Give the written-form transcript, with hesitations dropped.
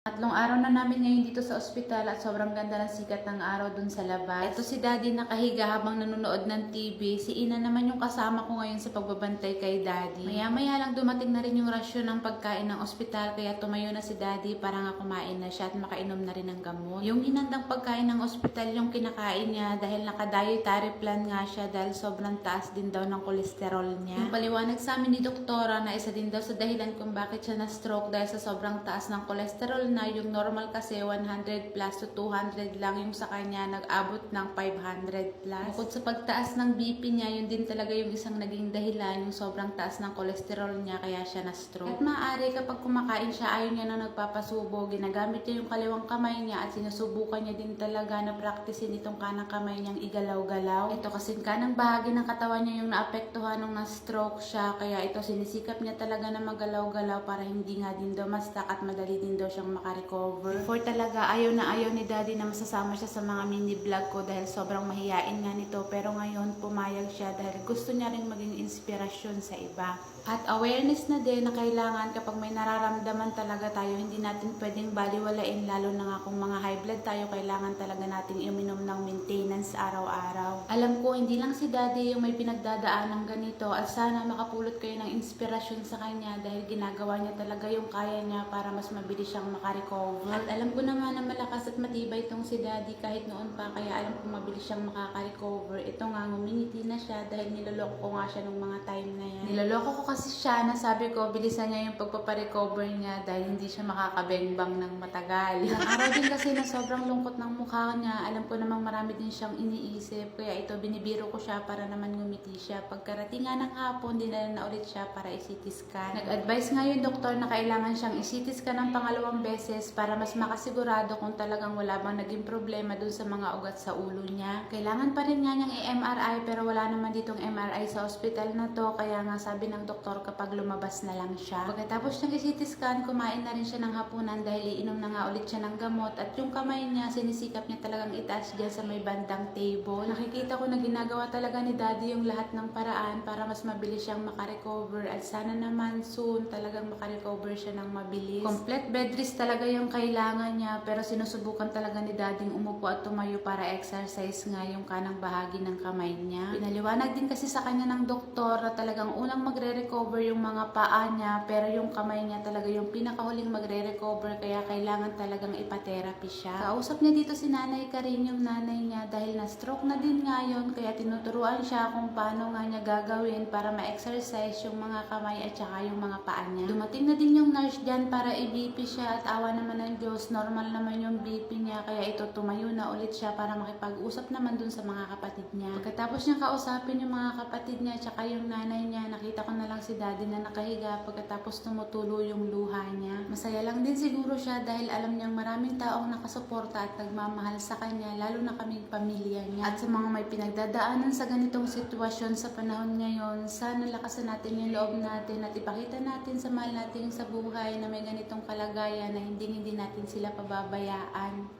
Tatlong araw na namin ngayon dito sa ospital at sobrang ganda ng sikat ng araw dun sa labas. Ito si Daddy nakahiga habang nanonood ng TV. Si Ina naman yung kasama ko ngayon sa pagbabantay kay Daddy. Maya-maya lang dumating na rin yung rasyon ng pagkain ng ospital kaya tumayo na si Daddy para nga kumain na siya at makainom na rin ng gamot. Yung hinandang pagkain ng ospital yung kinakain niya dahil naka-dietary plan nga siya dahil sobrang taas din daw ng kolesterol niya. Yung paliwanag sa amin ni doktora na isa din daw sa dahilan kung bakit siya na-stroke dahil sa sobrang taas ng kolesterol na yung normal kasi 100 plus to 200 lang, yung sa kanya nag-abot ng 500 plus. Bukod sa pagtaas ng BP niya, yun din talaga yung isang naging dahilan, yung sobrang taas ng kolesterol niya kaya siya na-stroke. At maaari kapag kumakain siya, ayaw niya na nagpapasubo, ginagamit niya yung kaliwang kamay niya at sinusubukan niya din talaga na practicein itong kanang kamay niyang igalaw-galaw. Ito kasi kanang bahagi ng katawan niya yung naapektuhan nung na-stroke siya, kaya ito sinisikap niya talaga na magalaw-galaw para hindi nga din daw mastak at madali din daw siyang makarecover. Before talaga, ayaw na ayaw ni Daddy na masasama siya sa mga mini vlog ko dahil sobrang mahiyain nga nito. Pero ngayon, pumayag siya dahil gusto niya rin maging inspirasyon sa iba. At awareness na din na kailangan kapag may nararamdaman talaga tayo, hindi natin pwedeng baliwalain, lalo na nga kung mga high blood tayo, kailangan talaga natin uminom ng maintenance araw-araw. Alam ko, hindi lang si Daddy yung may pinagdadaan ng ganito at sana makapulot kayo ng inspirasyon sa kanya dahil ginagawa niya talaga yung kaya niya para mas mabilis siyang makarecover. At alam ko naman na malakas at matibay itong si Daddy kahit noon pa, kaya alam ko mabilis siyang makaka-recover. Ito nga, ngumingiti na siya dahil niloloko ko nga siya nung mga time na yan. Niloloko ko kasi siya na sabi ko, bilisan niya yung pagpaparecover niya dahil hindi siya makakabengbang ng matagal. Ilang araw din kasi na sobrang lungkot ng mukha niya. Alam ko namang marami din siyang iniisip, kaya ito binibiro ko siya para naman ngumiti siya. Pagkarating nga ng hapon, dinala na ulit siya para i-CT scan. Nag-advise nga yung doktor na kailangan siyang i-CT scan ng pangalawang beses para mas makasigurado kung talagang wala bang naging problema dun sa mga ugat sa ulo niya. Kailangan pa rin nga niyang i-MRI pero wala naman ditong MRI sa ospital na to, kaya nga sabi ng doktor kapag lumabas na lang siya. Pagkatapos ng i-CT scan, kumain na rin siya ng hapunan dahil iinom na nga ulit siya ng gamot at yung kamay niya, sinisikap niya talagang itaas dyan sa may bandang table. Nakikita ko na ginagawa talaga ni Daddy yung lahat ng paraan para mas mabilis siyang makarecover at sana naman soon talagang makarecover siya ng mabilis. Complete bed rest talaga yung kailangan niya pero sinusubukan talaga ni Daddy umupo at tumayo para exercise nga yung kanang bahagi ng kamay niya. Pinaliwanag din kasi sa kanya ng doktor na talagang unang magre-recover yung mga paa niya pero yung kamay niya talaga yung pinakahuling magre-recover kaya kailangan talagang ipa-therapy siya. Kausap niya dito si Nanay Karin, yung nanay niya, dahil na-stroke na din ngayon kaya tinuturuan siya kung paano nga niya gagawin para ma-exercise yung mga kamay at saka yung mga paa niya. Dumating na din yung nurse dyan para i-BP siya at awa naman ng Diyos, normal naman yung BP niya kaya ito tumayo na ulit siya para makipag-usap naman dun sa mga kapatid niya. Pagkatapos niyang kausapin yung mga kapatid niya at saka yung nanay niya, nakita ko na lang si Daddy na nakahiga pagkatapos tumutulo yung luha niya. Masaya lang din siguro siya dahil alam niyang maraming taong nakasuporta at nagmamahal sa kanya, lalo na kaming pamilya niya. At sa mga may pinagdadaanan sa ganitong sitwasyon sa panahon ngayon, sana lakasan natin yung loob natin at ipakita natin sa mahal natin sa buhay na may ganitong kalagayan na hindi natin sila pababayaan.